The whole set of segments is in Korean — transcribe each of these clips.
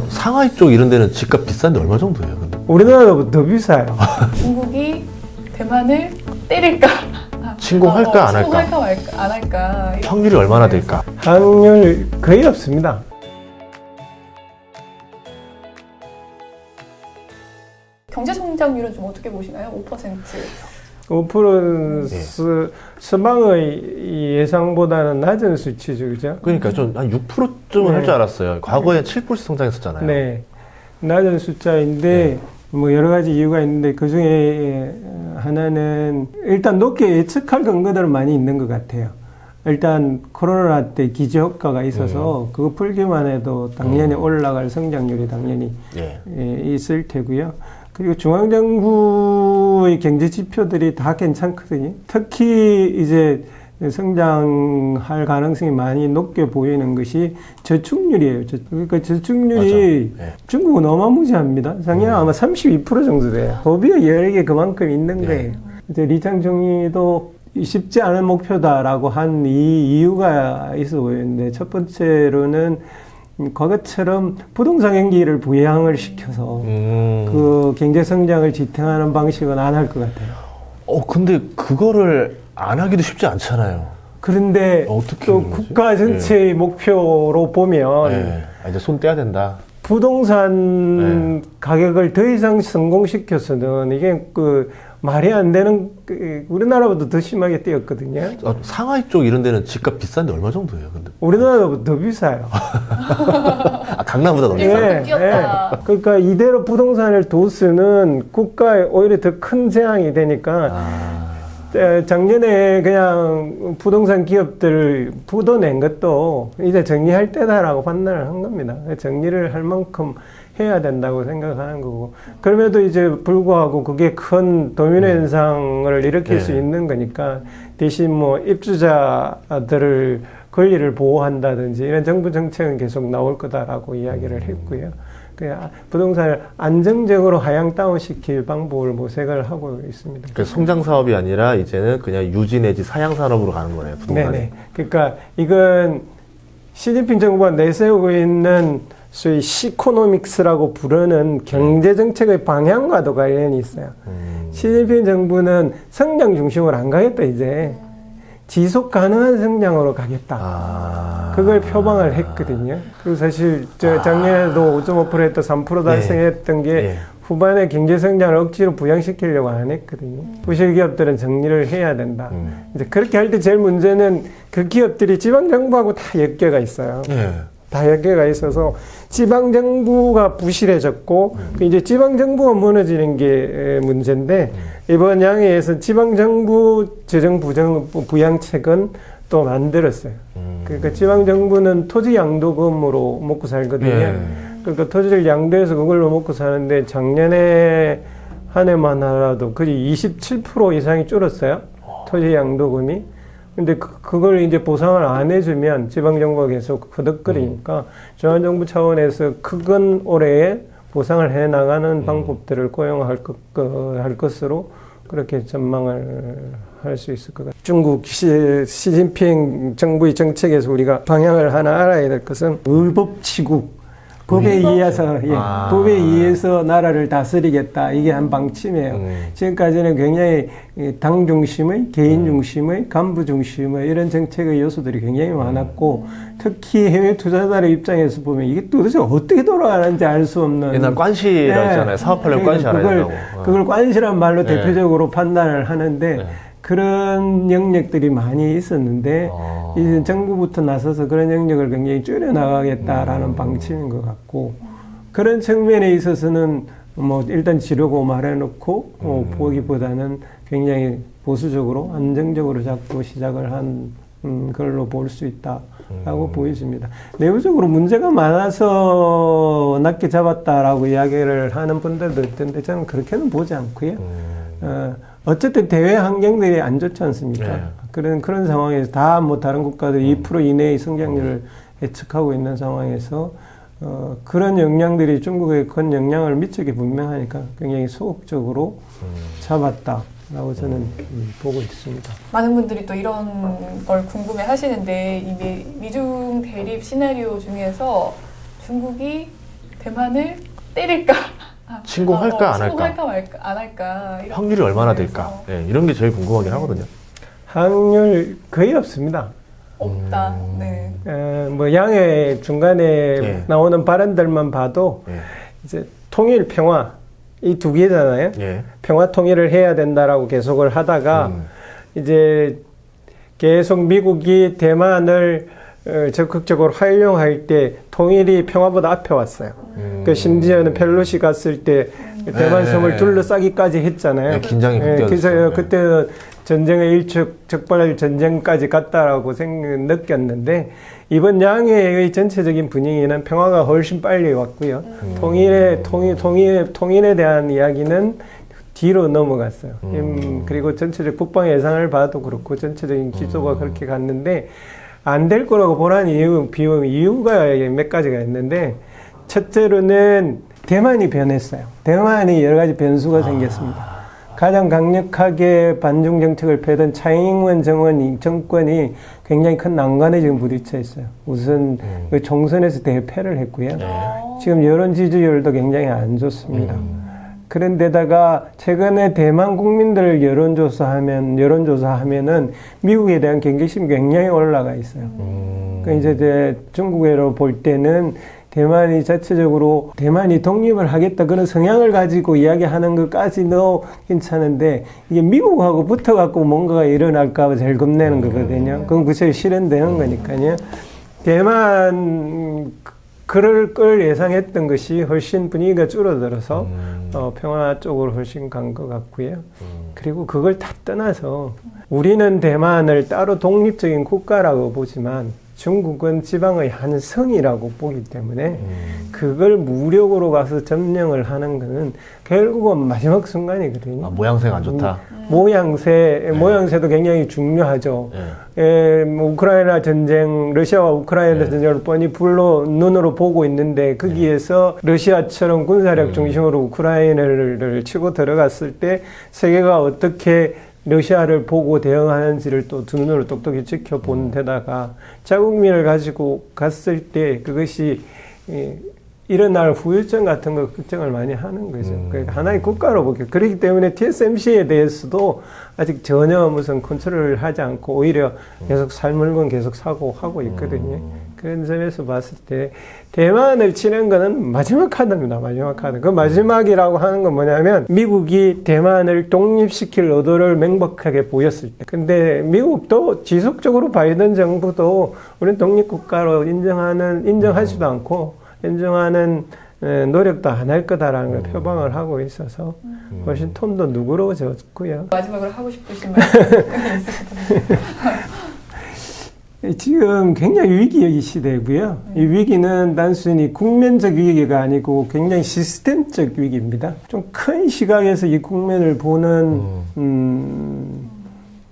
상하이 쪽 이런 데는 집값 비싼데 얼마 정도예요? 근데? 우리나라보다 더 비싸요. 중국이 대만을 때릴까? 침공할까 안 할까? 침공할까 말까 안 할까? 확률이 얼마나 될까? 확률 거의 없습니다. 경제 성장률은 좀 어떻게 보시나요? 5%. 5%는 서방의 예상보다는 낮은 수치죠, 그죠? 그러니까 좀 한 6%쯤은 할 줄 알았어요. 과거에 7% 성장했었잖아요. 네, 낮은 숫자인데 뭐 여러 가지 이유가 있는데 그 중에 하나는 일단 높게 예측할 근거들은 많이 있는 것 같아요. 일단 코로나 때 기저효과가 있어서 그거 풀기만 해도 당연히 올라갈 성장률이 당연히 있을 테고요. 그리고 중앙정부의 경제 지표들이 다 괜찮거든요. 특히 이제 성장할 가능성이 많이 높게 보이는 것이 저축률이에요. 그러니까 저축률이 중국은 어마무지합니다. 작년에 아마 32% 정도 돼요. 소비의 여력이 그만큼 있는 거예요. 이제 리창 총리도 쉽지 않은 목표다라고 한 이 이유가 있어 보이는데, 첫 번째로는 과거처럼 부동산 경기를 부양을 시켜서 그 경제 성장을 지탱하는 방식은 안 할 것 같아요. 근데 그거를 안 하기도 쉽지 않잖아요. 그런데 어떻게 또 하는 거지? 국가 전체의 목표로 보면 이제 손 떼야 된다. 부동산 가격을 더 이상 성공시켜서는 이게 그 말이 안 되는, 우리나라보다 더 심하게 뛰었거든요. 상하이 쪽 이런 데는 집값 비싼데 얼마 정도예요? 근데? 우리나라보다 더 비싸요. 강남보다 더 비싸요? 뛰었다. 그러니까 이대로 부동산을 둬쓰는 국가에 오히려 더 큰 재앙이 되니까 작년에 그냥 부동산 기업들 부도낸 것도 이제 정리할 때다라고 판단을 한 겁니다. 정리를 할 만큼 해야 된다고 생각하는 거고, 그럼에도 이제 불구하고 그게 큰 도미노 현상을 일으킬 수 있는 거니까 대신 뭐 입주자들을 권리를 보호한다든지 이런 정부 정책은 계속 나올 거다라고 이야기를 했고요. 부동산을 안정적으로 하향 다운시킬 방법을 모색을 하고 있습니다. 그러니까 성장 사업이 아니라 이제는 그냥 유지 내지 사양 산업으로 가는 거네요, 부동산이. 네네. 그러니까 이건 시진핑 정부가 내세우고 있는 소위 시코노믹스라고 부르는 경제 정책의 방향과도 관련이 있어요. 시진핑 정부는 성장 중심으로 안 가겠다, 이제. 지속 가능한 성장으로 가겠다. 그걸 표방을 했거든요. 그리고 사실 작년에도 5.5% 했다 3% 달성했던 게 후반에 경제 성장을 억지로 부양시키려고 안 했거든요. 부실 기업들은 정리를 해야 된다. 이제 그렇게 할 때 제일 문제는 그 기업들이 지방 정부하고 다 엮여가 있어요. 다 엮여가 있어서 지방 정부가 부실해졌고 이제 지방 정부가 무너지는 게 문제인데, 이번 양회에서 지방 정부 재정 부양책은 또 만들었어요. 그러니까 지방 정부는 토지 양도금으로 먹고 살거든요. 그러니까 토지를 양도해서 그걸로 먹고 사는데 작년에 한 해만 하라도 거의 27% 이상이 줄었어요. 토지 양도금이. 근데 그걸 이제 보상을 안 해주면 지방정부가 계속 거덕거리니까 중앙정부 차원에서 큰 올해에 보상을 해 나가는 방법들을 고용할 것으로 그렇게 전망을 할 수 있을 것 같아요. 중국 시진핑 정부의 정책에서 우리가 방향을 하나 알아야 될 것은 의법치국. 법에 의해서, 법에 의해서 나라를 다스리겠다. 이게 한 방침이에요. 지금까지는 굉장히 당 중심의, 개인 중심의, 간부 중심의 이런 정책의 요소들이 굉장히 많았고, 특히 해외 투자자의 입장에서 보면 이게 도대체 어떻게 돌아가는지 알 수 없는. 옛날 관시라고 했잖아요. 사업하려면 관시 알아야 된다고. 그걸 관시란 말로 대표적으로 판단을 하는데, 그런 영역들이 많이 있었는데 이제 정부부터 나서서 그런 영역을 굉장히 줄여나가겠다라는 방침인 것 같고, 그런 측면에 있어서는 뭐 일단 지르고 말해놓고 보기보다는 굉장히 보수적으로 안정적으로 자꾸 시작을 한 걸로 볼 수 있다라고 보여집니다. 내부적으로 문제가 많아서 낮게 잡았다라고 이야기를 하는 분들도 있던데 저는 그렇게는 보지 않고요. 어쨌든 대외 환경들이 안 좋지 않습니까? 그런 상황에서 다 뭐 다른 국가들 2% 이내의 성장률을 예측하고 있는 상황에서 그런 영향들이 중국에 큰 영향을 미치기 분명하니까 굉장히 소극적으로 잡았다라고 저는 보고 있습니다. 많은 분들이 또 이런 걸 궁금해 하시는데, 이 미중 대립 시나리오 중에서 중국이 대만을 때릴까? 침공할까 안 할까? 침공할까 말까 안 할까? 이런 확률이 얼마나 부분에서 될까? 네, 이런 게 제일 궁금하긴 하거든요. 확률 거의 없습니다. 없다. 네. 뭐 양의 중간에 예. 나오는 발언들만 봐도 예. 이제 통일, 평화 이 두 개잖아요. 예. 평화 통일을 해야 된다라고 계속을 하다가 이제 계속 미국이 대만을 적극적으로 활용할 때 통일이 평화보다 앞에 왔어요. 그 심지어는 펠로시 갔을 때 대만 섬을 둘러싸기까지 했잖아요. 네, 긴장이 그래서 극대화됐어요. 그때는 전쟁의 일촉즉발 전쟁까지 갔다라고 느꼈는데 이번 양해의 전체적인 분위기는 평화가 훨씬 빨리 왔고요. 통일에 대한 이야기는 뒤로 넘어갔어요. 그리고 전체적 국방 예산을 봐도 그렇고 전체적인 기조가 그렇게 갔는데 안 될 거라고 보라는 이유가 몇 가지가 있는데 첫째로는 대만이 변했어요. 대만이 여러 가지 변수가 생겼습니다. 가장 강력하게 반중 정책을 펴던 차이잉원 정권이 굉장히 큰 난관에 지금 부딪혀 있어요. 우선 그 총선에서 대패를 했고요. 지금 여론 지지율도 굉장히 안 좋습니다. 그런데다가 최근에 대만 국민들 여론조사하면은 미국에 대한 경계심이 굉장히 올라가 있어요. 그 이제 중국으로 볼 때는 대만이 자체적으로 대만이 독립을 하겠다 그런 성향을 가지고 이야기하는 것까지도 괜찮은데 이게 미국하고 붙어갖고 뭔가가 일어날까 봐 제일 겁내는 거거든요. 그건 그쵸 실현되는 거니까요. 대만 그럴 걸 예상했던 것이 훨씬 분위기가 줄어들어서 평화 쪽으로 훨씬 간 것 같고요. 그리고 그걸 다 떠나서 우리는 대만을 따로 독립적인 국가라고 보지만 중국은 지방의 한 성이라고 보기 때문에 그걸 무력으로 가서 점령을 하는 것은 결국은 마지막 순간이거든요. 아, 모양새가 안 좋다. 모양새도 굉장히 중요하죠. 뭐 우크라이나 전쟁, 러시아와 우크라이나 전쟁을 뻔히 눈으로 보고 있는데 거기에서 러시아처럼 군사력 중심으로 우크라이나를 치고 들어갔을 때 세계가 어떻게 러시아를 보고 대응하는지를 또 두 눈으로 똑똑히 지켜본 데다가 자국민을 가지고 갔을 때 그것이 일어날 후유증 같은 거 걱정을 많이 하는 거죠. 그러니까 하나의 국가로 보게. 그렇기 때문에 TSMC에 대해서도 아직 전혀 무슨 컨트롤을 하지 않고 오히려 계속 살 물건 계속 사고 하고 있거든요. 그런 점에서 봤을 때 대만을 치는 거는 마지막 카드입니다. 마지막 카드. 그 마지막이라고 하는 건 뭐냐면 미국이 대만을 독립시킬 의도를 명백하게 보였을 때. 근데 미국도 지속적으로 바이든 정부도 우리는 독립국가로 인정하지도 않고 인정하는 노력도 안 할 거다라는 걸 표방을 하고 있어서 훨씬 톤도 누그러워졌고요. 마지막으로 하고 싶으신 말씀이 있으시다면 지금 굉장히 위기의 시대고요. 이 위기는 단순히 국면적 위기가 아니고 굉장히 시스템적 위기입니다. 좀 큰 시각에서 이 국면을 보는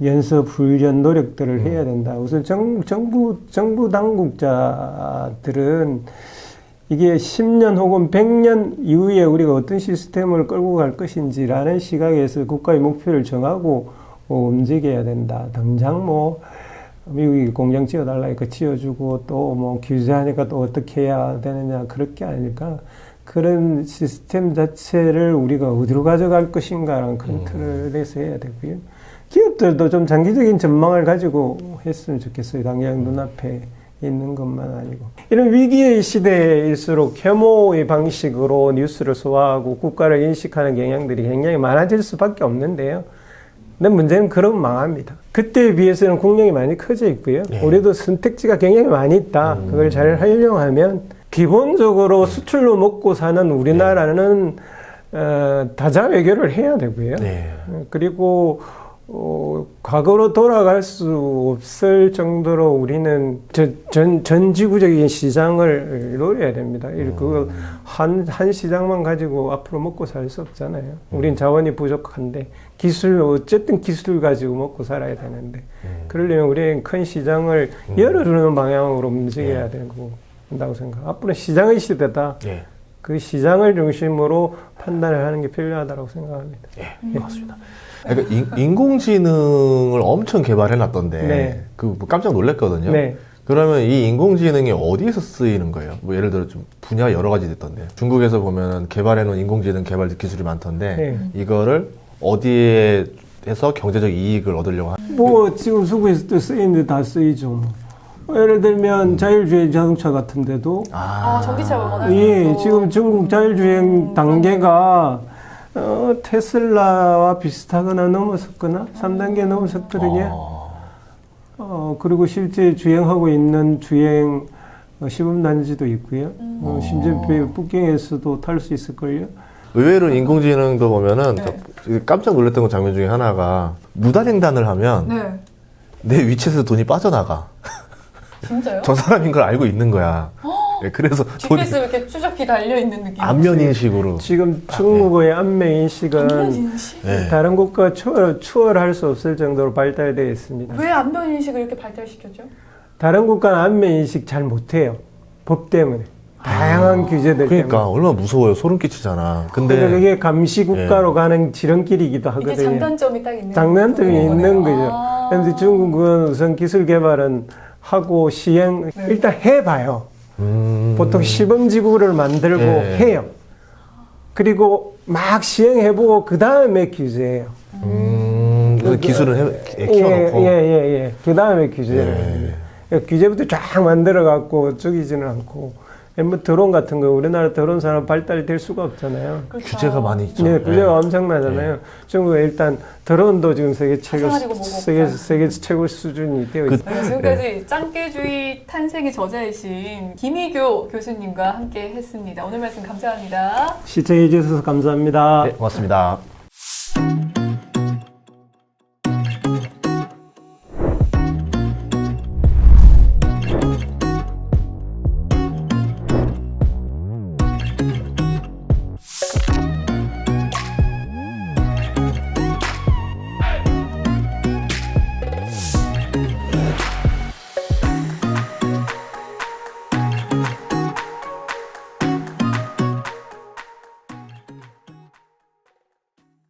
연습, 훈련, 노력들을 해야 된다. 우선 정부 당국자들은 이게 10년 혹은 100년 이후에 우리가 어떤 시스템을 끌고 갈 것인지라는 시각에서 국가의 목표를 정하고 움직여야 된다. 당장 미국이 공장 지어달라니까 지어주고 또 규제하니까 또 어떻게 해야 되느냐 그렇게 아닐까. 그런 시스템 자체를 우리가 어디로 가져갈 것인가라는 컨트롤에서 해야 되고요. 기업들도 좀 장기적인 전망을 가지고 했으면 좋겠어요. 당장 눈앞에 있는 것만 아니고. 이런 위기의 시대일수록 혐오의 방식으로 뉴스를 소화하고 국가를 인식하는 경향들이 굉장히 많아질 수밖에 없는데요. 근데 문제는 그럼 망합니다. 그때에 비해서는 국력이 많이 커져 있고요. 우리도 선택지가 굉장히 많이 있다. 그걸 잘 활용하면 기본적으로 수출로 먹고 사는 우리나라는 다자 외교를 해야 되고요. 그리고 과거로 돌아갈 수 없을 정도로 우리는 전 지구적인 시장을 노려야 됩니다. 그거 한 시장만 가지고 앞으로 먹고 살 수 없잖아요. 우린 자원이 부족한데 어쨌든 기술 가지고 먹고 살아야 되는데 그러려면 우리는 큰 시장을 열어주는 방향으로 움직여야 된다고 생각합니다. 앞으로 시장의 시대다. 그 시장을 중심으로 판단을 하는 게 필요하다고 생각합니다. 맞습니다. 그러니까 인공지능을 엄청 개발해놨던데 그 깜짝 놀랐거든요. 그러면 이 인공지능이 어디에서 쓰이는 거예요? 뭐 예를 들어 좀 분야가 여러 가지 있던데 중국에서 보면 개발해놓은 인공지능 개발 기술이 많던데 네. 이거를 어디에 해서 경제적 이익을 얻으려고 뭐 지금 수구에서도 쓰이는데 다 쓰이죠. 예를 들면 자율주행 자동차 같은 데도 전기차가 워낙 예, 또 지금 중국 자율주행 단계가 테슬라와 비슷하거나 넘어섰거나 3단계 넘어섰거든요. 그리고 실제 주행하고 있는 주행 시범단지도 있고요. 심지어 북경에서도 탈 수 있을걸요. 의외로 인공지능도 보면은 네. 저 깜짝 놀랐던 장면 중에 하나가 무단횡단을 하면 네. 내 위치에서 돈이 빠져나가. 진짜요? 저 사람인 걸 알고 있는 거야. 네, 그래서 돈이 GPS 이렇게 추적기 달려 있는 느낌. 안면 인식으로. 지금 중국의 안면 인식은 안면 인식? 네. 다른 국가 추월할 수 없을 정도로 발달되어 있습니다. 왜 안면 인식을 이렇게 발달시켰죠? 다른 국가는 안면 인식 잘 못해요. 법 때문에. 다양한 규제들 그러니까 때문에. 얼마나 무서워요. 소름 끼치잖아. 근데 그러니까 그게 감시 국가로 가는 지름길이기도 이게 하거든요. 장단점이 딱 있는 장단점이 거네요. 있는 거죠. 아. 그런데 중국은 우선 기술 개발은 하고 시행 일단 해봐요. 보통 시범지구를 만들고 예. 해요. 그리고 막 시행해보고 그 다음에 규제해요. 그 기술은 키워놓고. 예. 그 다음에 규제해요. 그러니까 규제부터 쫙 만들어갖고 죽이지는 않고. 뭐 드론 같은 거 우리나라 드론 산업 발달될 수가 없잖아요. 그렇죠. 규제가 많이 있죠. 네, 규제가 엄청나잖아요. 중국은 일단 드론도 지금 세계 사상하려고 뭐가 세계 최고 수준이 되어 있어요. 네, 지금까지 짱깨주의 탄생의 저자이신 김희교 교수님과 함께 했습니다. 오늘 말씀 감사합니다. 시청해 주셔서 감사합니다. 네, 고맙습니다.